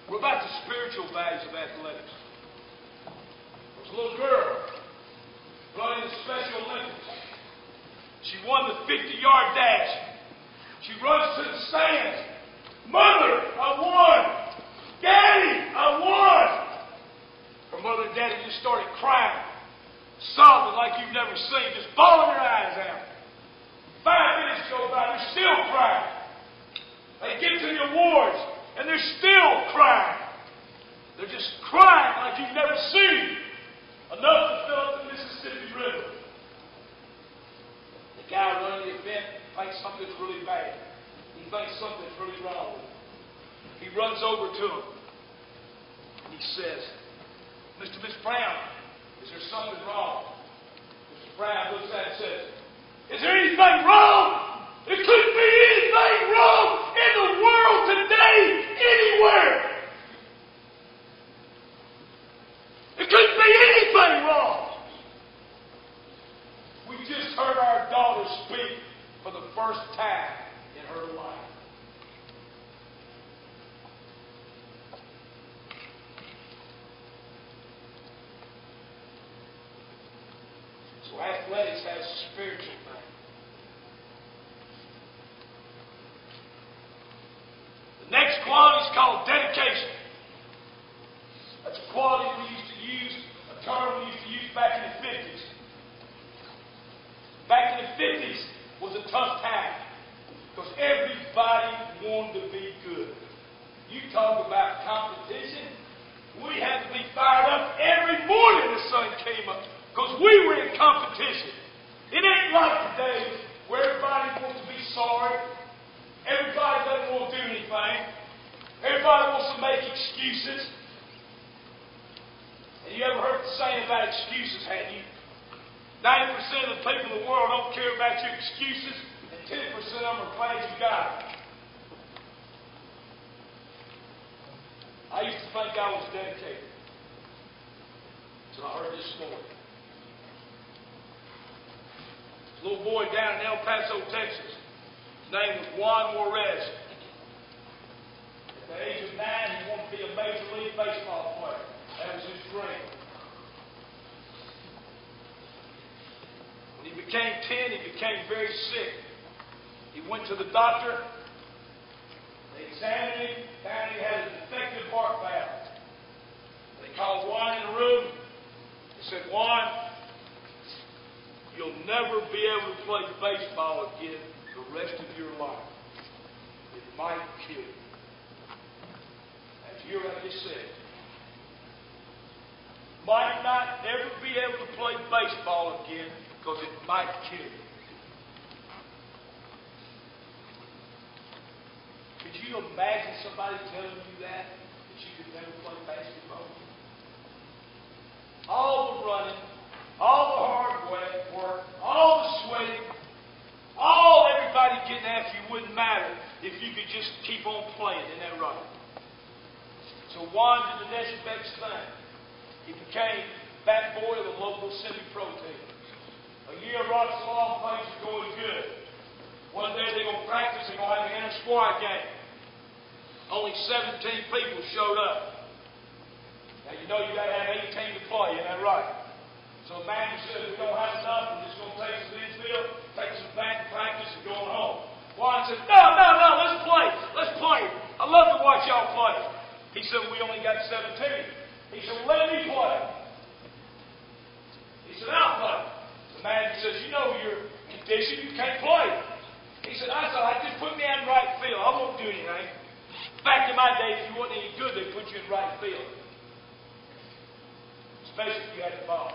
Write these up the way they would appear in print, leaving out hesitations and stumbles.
What about the spiritual values of athletics? There's a little girl running the Special Olympics. She won the 50-yard dash. She runs to the stands. Mother, I won! Daddy, I won! Her mother and daddy just started crying, sobbing like you've never seen, just bawling their eyes out. 5 minutes go by, they're still crying. They get to the awards, and they're still crying. They're just crying like you've never seen. Enough to fill up the Mississippi River. The guy running the event thinks something's really bad. He thinks something's really wrong with him. He runs over to him, and he says, Miss Brown, is there something wrong? Mr. Brown looks at it and says, is there anything wrong? There couldn't be anything wrong in the world today, anywhere. There couldn't be anything wrong. We just heard our daughter speak for the first time in her life. So athletics has a spiritual thing. The next quality is called dedication. That's a quality we used to use, a term we used to use back in the 50s. Back in the 50s was a tough time because everybody wanted to be good. You talk about competition. We had to be fired up every morning the sun came up because we were in competition. It ain't like today where everybody wants to be sorry. Everybody doesn't want to do anything. Everybody wants to make excuses. And you ever heard the saying about excuses, hadn't you? 90% of the people in the world don't care about your excuses, and 10% of them are glad you got it. I used to think I was dedicated until I heard this story. A little boy down in El Paso, Texas. His name was Juan Juarez. At the age of 9, he wanted to be a Major League Baseball player. That was his dream. When he became 10, he became very sick. He went to the doctor. They examined him, found he had a defective heart valve. They called Juan in the room. They said, Juan, you'll never be able to play baseball again the rest of your life. It might kill you. As you hear what I just said. Might not ever be able to play baseball again because it might kill you. Could you imagine somebody telling you that you could never play basketball? All the running, all the hard work, all the sweating, everybody getting after you wouldn't matter if you could just keep on playing. Isn't that right? So Juan did the next best thing. He became bat boy of the local semi-pro team. A year rocks along, things are going good. One day they're going to practice, they're going to have an inter-squad game. Only 17 people showed up. Now you know you got to have 18 to play, isn't that right? So the manager said, we don't have enough, we're just going to take some infield, take some back practice, and going home. Juan said, no, let's play. Let's play. I love to watch y'all play. He said, we only got 17. He said, well, let me play. He said, I'll play. The manager says, you know your condition, you can't play. He said, I thought, just put me in right field. I won't do anything. Back in my day, if you wasn't any good, they'd put you in right field. Especially if you had the ball.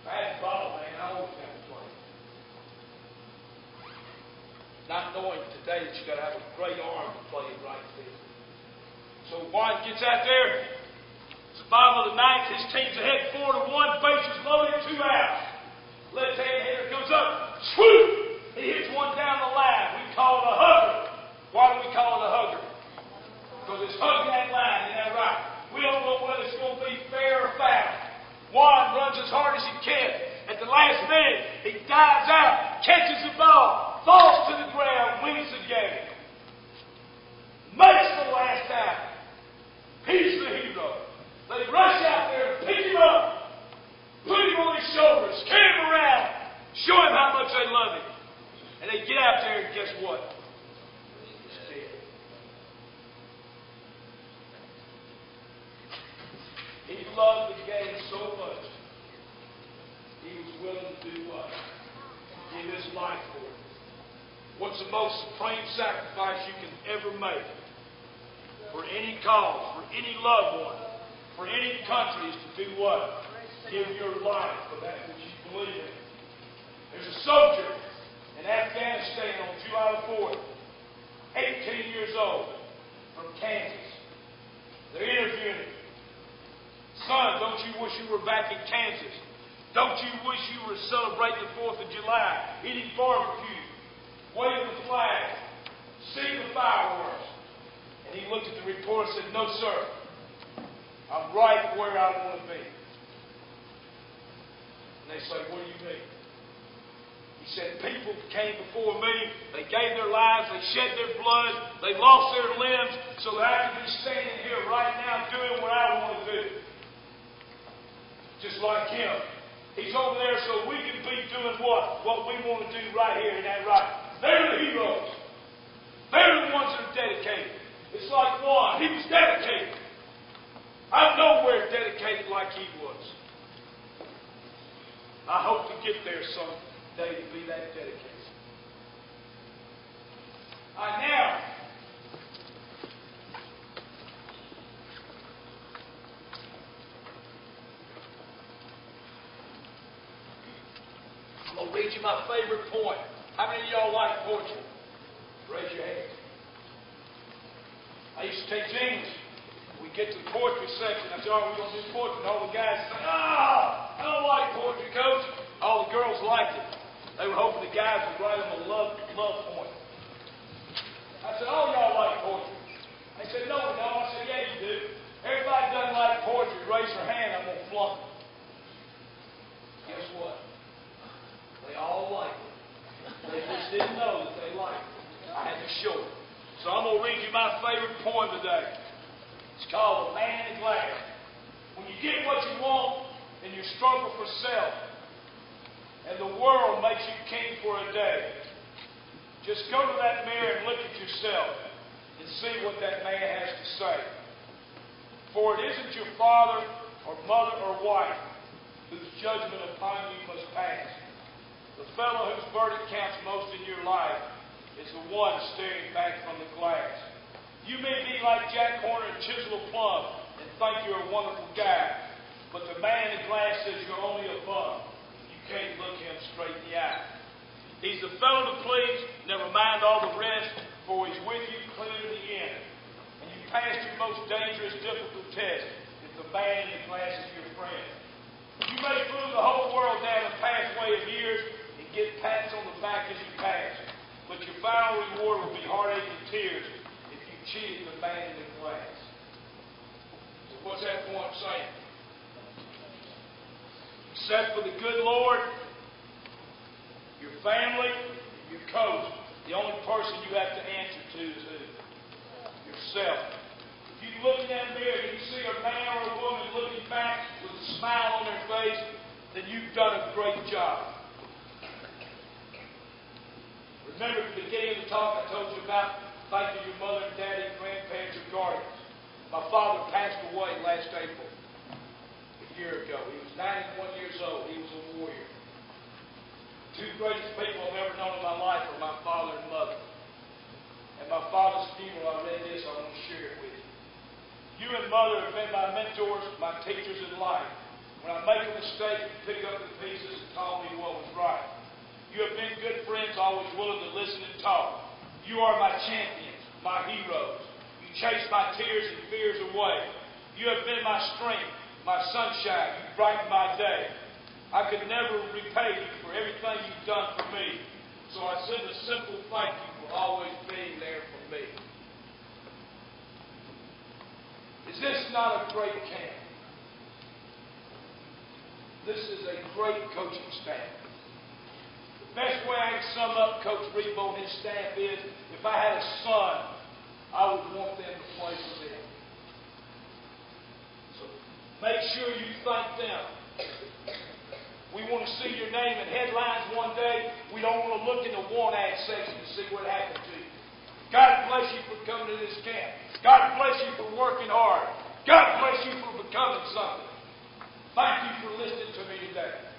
If I had the ball, man, I always got to play. Not knowing today that you got to have a great arm to play in right field. So Juan gets out there. It's the bottom of the ninth. His team's ahead 4-1. Bases loaded, 2 outs. Left-hand hitter comes up. Swoop! He hits one down the line. We call it a hugger. Why do we call it a hugger? Because it's hugging that line. Isn't that right? We don't know whether it's going to be fair or foul. Juan runs as hard as he can. At the last minute, he dives out, catches the ball, falls to the ground, wins the game. Makes the last out. loved the game so much, he was willing to do what? Give his life for it. What's the most supreme sacrifice you can ever make for any cause, for any loved one, for any country is to do what? Give your life for that which you believe in. There's a soldier in Afghanistan on July 4th, 18 years old, from Kansas. They're interviewing him. Son, don't you wish you were back in Kansas? Don't you wish you were celebrating the 4th of July, eating barbecue, waving the flag, seeing the fireworks? And he looked at the report and said, no, sir. I'm right where I want to be. And they say, what do you mean? He said, people came before me, they gave their lives, they shed their blood, they lost their limbs, so that I can be standing here right now doing what I want to do. Just like him. He's over there so we can be doing what? What we want to do right here, isn't that right? They're the heroes. They're the ones that are dedicated. It's like Juan, he was dedicated. I'm nowhere dedicated like he was. I hope to get there someday to be that dedicated. Now, I'm going to read you my favorite poem. How many of y'all like poetry? Raise your hand. I used to teach English. We get to the poetry section. I said, all right, we're going to do poetry. And all the guys say, I don't like poetry, Coach. All the girls liked it. They were hoping the guys would write them a love poem. I said, all y'all like poetry. They said, no, we don't. I said, yeah, you do. Everybody doesn't like poetry. Raise their hand. I'm going to flunk them. Guess what? They all liked it. They just didn't know that they liked it. I had to show it. So I'm going to read you my favorite poem today. It's called A Man in Glass. When you get what you want and you struggle for self, and the world makes you king for a day, just go to that mirror and look at yourself and see what that man has to say. For it isn't your father or mother or wife whose judgment upon you must pass. The fellow whose verdict counts most in your life is the one staring back from the glass. You may be like Jack Horner and Chisel a Plum and think you're a wonderful guy, but the man in the glass says you're only a bum. You can't look him straight in the eye. He's the fellow to please, never mind all the rest, for he's with you clear to the end. And you pass your most dangerous, difficult test if the man in the glass is your friend. You may fool the whole world down the pathway of years and get pats on the back as you pass, but your final reward will be heartache and tears if you cheated the man in the glass. So what's that point saying? Except for the good Lord, your family, your coach, the only person you have to answer to is who? Yourself. If you look in that mirror and you see a man or a woman looking back with a smile on their face, then you've done a great job. Remember at the beginning of the talk I told you about thanking your mother and daddy and grandparents or guardians. My father passed away last April, a year ago. He was 91 years old. He was a warrior. Two greatest people I've ever known in my life are my father and mother. At my father's funeral, I read this. I want to share it with you. You and mother have been my mentors, my teachers in life. When I make a mistake, you pick up the pieces and tell me what was right. You have been good friends, always willing to listen and talk. You are my champions, my heroes. You chase my tears and fears away. You have been my strength, my sunshine. You brighten my day. I could never repay you for everything you've done for me. So I send a simple thank you for always being there for me. Is this not a great camp? This is a great coaching staff. The best way I can sum up Coach Rebo and his staff is, if I had a son, I would want them to play for them. So make sure you thank them. We want to see your name in headlines one day. We don't want to look in the want ad section to see what happened to you. God bless you for coming to this camp. God bless you for working hard. God bless you for becoming something. Thank you for listening to me today.